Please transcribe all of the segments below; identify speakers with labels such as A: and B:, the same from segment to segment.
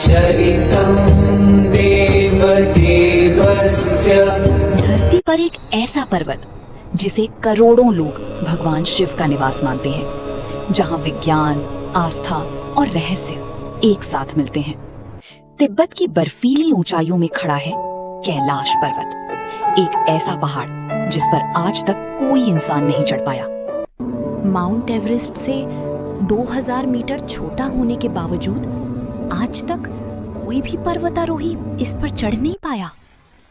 A: चरितं देवदेवस्य।
B: धरती पर एक ऐसा पर्वत जिसे करोड़ों लोग भगवान शिव का निवास मानते हैं, जहां विज्ञान, आस्था और रहस्य एक साथ मिलते हैं। तिब्बत की बर्फीली ऊंचाइयों में खड़ा है कैलाश पर्वत, एक ऐसा पहाड़ जिस पर आज तक कोई इंसान नहीं चढ़ पाया। माउंट एवरेस्ट से 2000 मीटर छोटा होने के बावजूद आज तक कोई भी पर्वतारोही इस पर चढ़ नहीं पाया।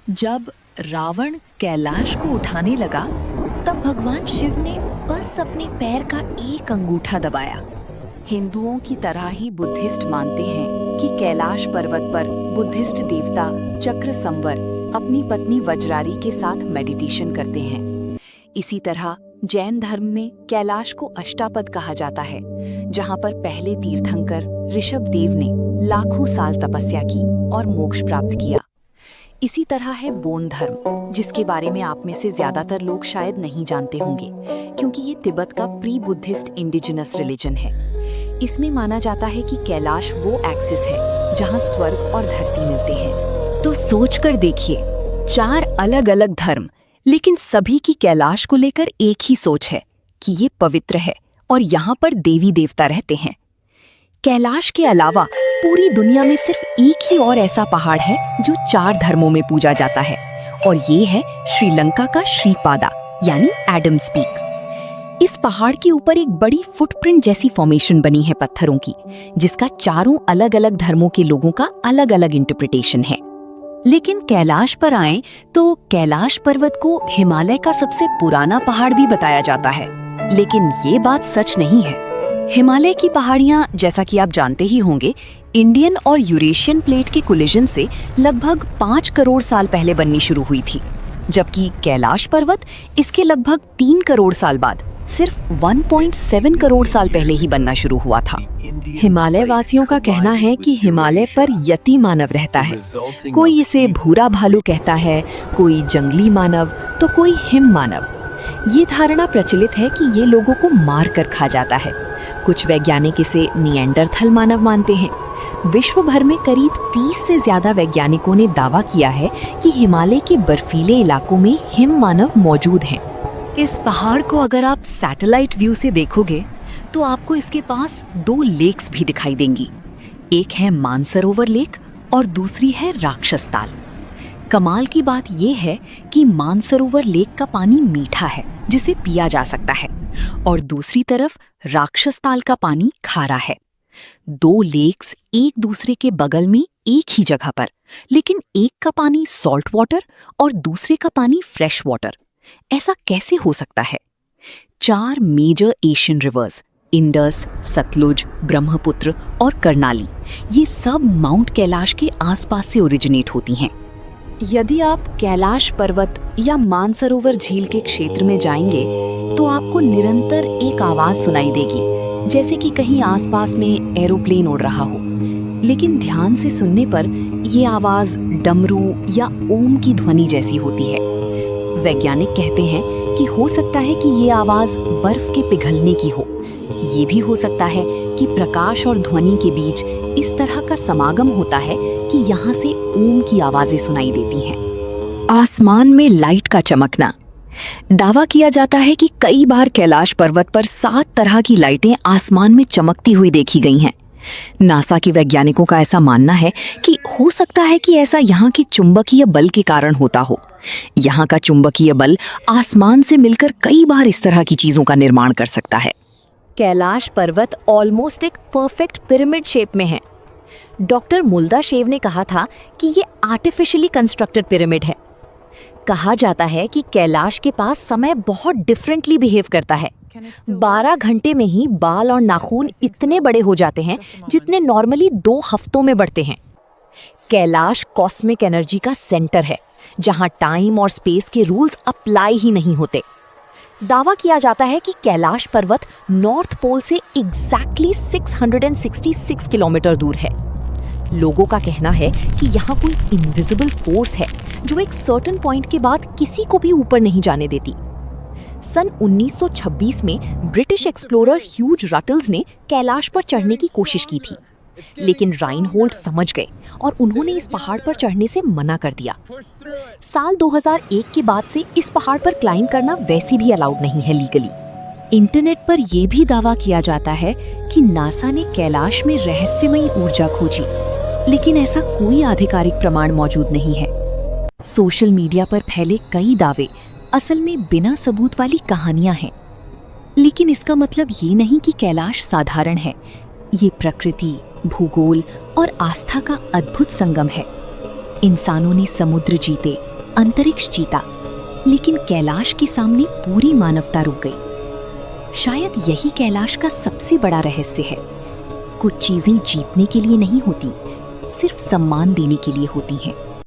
B: जब रावण कैलाश को उठाने लगा, तब भगवान शिव ने बस अपने पैर का एक अंगूठा दबाया। हिंदुओं की तरह ही बुद्धिस्ट मानते हैं कि कैलाश पर्वत पर बुद्धिस्ट देवता चक्र संवर अपनी पत्नी वज्रारी के साथ मेडिटेशन करते हैं। इसी तरह जैन धर्म में कैलाश को अष्टापद कहा जाता है, जहां पर पहले तीर्थंकर ऋषभ देव ने लाखों साल तपस्या की और मोक्ष प्राप्त किया। इसी तरह है बौद्ध धर्म, जिसके बारे में आप में से ज्यादातर लोग शायद नहीं जानते होंगे, क्योंकि ये तिब्बत का प्री बुद्धिस्ट इंडिजिनस रिलीजन है। इसमें माना जाता है कि कैलाश वो एक्सिस है जहां स्वर्ग और धरती मिलते हैं। तो सोच कर देखिए, 4 अलग अलग धर्म, लेकिन सभी की कैलाश को लेकर एक ही सोच है कि ये पवित्र है और यहाँ पर देवी देवता रहते हैं। कैलाश के अलावा पूरी दुनिया में सिर्फ एक ही और ऐसा पहाड़ है जो 4 धर्मों में पूजा जाता है, और ये है श्रीलंका का श्रीपादा यानी एडम्स पीक। इस पहाड़ के ऊपर एक बड़ी फुटप्रिंट जैसी फॉर्मेशन बनी है पत्थरों की, जिसका चारों अलग अलग धर्मों के लोगों का अलग अलग इंटरप्रिटेशन है। लेकिन कैलाश पर आएं तो कैलाश पर्वत को हिमालय का सबसे पुराना पहाड़ भी बताया जाता है, लेकिन ये बात सच नहीं है। हिमालय की पहाड़ियां, जैसा कि आप जानते ही होंगे, इंडियन और यूरेशियन प्लेट के कोलिजन से लगभग 5 करोड़ साल पहले बननी शुरू हुई थी, जबकि कैलाश पर्वत इसके लगभग 3 करोड़ साल बाद सिर्फ 1.7 करोड़ साल पहले ही बनना शुरू हुआ था। हिमालय वासियों का कहना है कि हिमालय पर यति मानव रहता है। कोई इसे भूरा भालू कहता है, कोई जंगली मानव, तो कोई हिम मानव। ये धारणा प्रचलित है कि ये लोगों को मार कर खा जाता है। कुछ वैज्ञानिक इसे निएंडरथल मानव मानते हैं। विश्व भर में करीब 30 से ज्यादा वैज्ञानिकों ने दावा किया है कि हिमालय के बर्फीले इलाकों में हिम मानव मौजूद हैं। इस पहाड़ को अगर आप सैटेलाइट व्यू से देखोगे तो आपको इसके पास 2 लेक्स भी दिखाई देंगी। एक है मानसरोवर लेक और दूसरी है राक्षस ताल। कमाल की बात यह है कि मानसरोवर लेक का पानी मीठा है, जिसे पिया जा सकता है, और दूसरी तरफ राक्षस ताल का पानी खारा है। 2 लेक्स एक दूसरे के बगल में एक ही जगह पर, लेकिन एक का पानी सॉल्ट वाटर और दूसरे का पानी फ्रेश वाटर। ऐसा कैसे हो सकता है? 4 major Asian rivers, Indus, Sutlej, Brahmaputra और कर्नाली, ये सब माउंट कैलाश के आसपास से ओरिजिनेट होती हैं। यदि आप कैलाश पर्वत या मानसरोवर झील के क्षेत्र में जाएंगे तो आपको निरंतर एक आवाज सुनाई देगी, जैसे कि कहीं आसपास में एरोप्लेन उड़ रहा हो। लेकिन ध्यान से सुनने पर ये आवाज डमरू या ओम की ध्वनि जैसी होती है। वैज्ञानिक कहते हैं कि हो सकता है कि ये आवाज बर्फ के पिघलने की हो। ये भी हो सकता है कि प्रकाश और ध्वनि के बीच इस तरह का समागम होता है कि यहाँ से ओम की आवाजें सुनाई देती हैं। आसमान में लाइट का चमकना। दावा किया जाता है कि कई बार कैलाश पर्वत पर 7 तरह की लाइटें आसमान में चमकती हुई देखी गई हैं। नासा के वैज्ञानिकों का ऐसा मानना है कि हो सकता है कि ऐसा यहाँ के चुंबकीय बल के कारण होता हो। यहाँ का चुंबकीय बल आसमान से मिलकर कई बार इस तरह की चीजों का निर्माण कर सकता है। कैलाश पर्वत ऑलमोस्ट एक परफेक्ट पिरामिड शेप में है। डॉक्टर मुल्दाशेव ने कहा था कि ये आर्टिफिशियली कंस्ट्रक्टेड पिरामिड है। कहा जाता है कि कैलाश के पास समय बहुत डिफरेंटली बिहेव करता है। 12 घंटे में ही बाल और नाखून इतने बड़े हो जाते हैं जितने नॉर्मली 2 हफ्तों में बढ़ते हैं। कैलाश कॉस्मिक एनर्जी का सेंटर है, जहां टाइम और स्पेस के रूल्स अप्लाई ही नहीं होते। दावा किया जाता है कि कैलाश पर्वत नॉर्थ पोल से एग्जैक्टली 666 किलोमीटर दूर है। लोगों का कहना है कि यहाँ कोई इनविजिबल फोर्स है जो एक सर्टेन पॉइंट के बाद किसी को भी ऊपर नहीं जाने देती। सन 1926 में ब्रिटिश एक्सप्लोरर ह्यूज रटल्स ने कैलाश पर चढ़ने की कोशिश की थी,
C: लेकिन राइनहोल्ड समझ गए और उन्होंने इस पहाड़ पर चढ़ने से मना कर दिया। साल 2001 के बाद से इस पहाड़ पर क्लाइंब करना वैसे भी अलाउड नहीं है लीगली।
B: इंटरनेट पर यह भी दावा किया जाता है कि नासा ने कैलाश में रहस्यमयी ऊर्जा खोजी, लेकिन ऐसा कोई आधिकारिक प्रमाण मौजूद नहीं है। सोशल मीडिया पर फैले कई दावे असल में बिना सबूत वाली कहानियां हैं। लेकिन इसका मतलब ये नहीं कि कैलाश साधारण है। ये प्रकृति, भूगोल और आस्था का अद्भुत संगम है। इंसानों ने समुद्र जीते, अंतरिक्ष जीता, लेकिन कैलाश के सामने पूरी मानवता रुक गई। शायद यही कैलाश का सबसे बड़ा रहस्य है। कुछ चीजें जीतने के लिए नहीं होती, सिर्फ सम्मान देने के लिए होती हैं।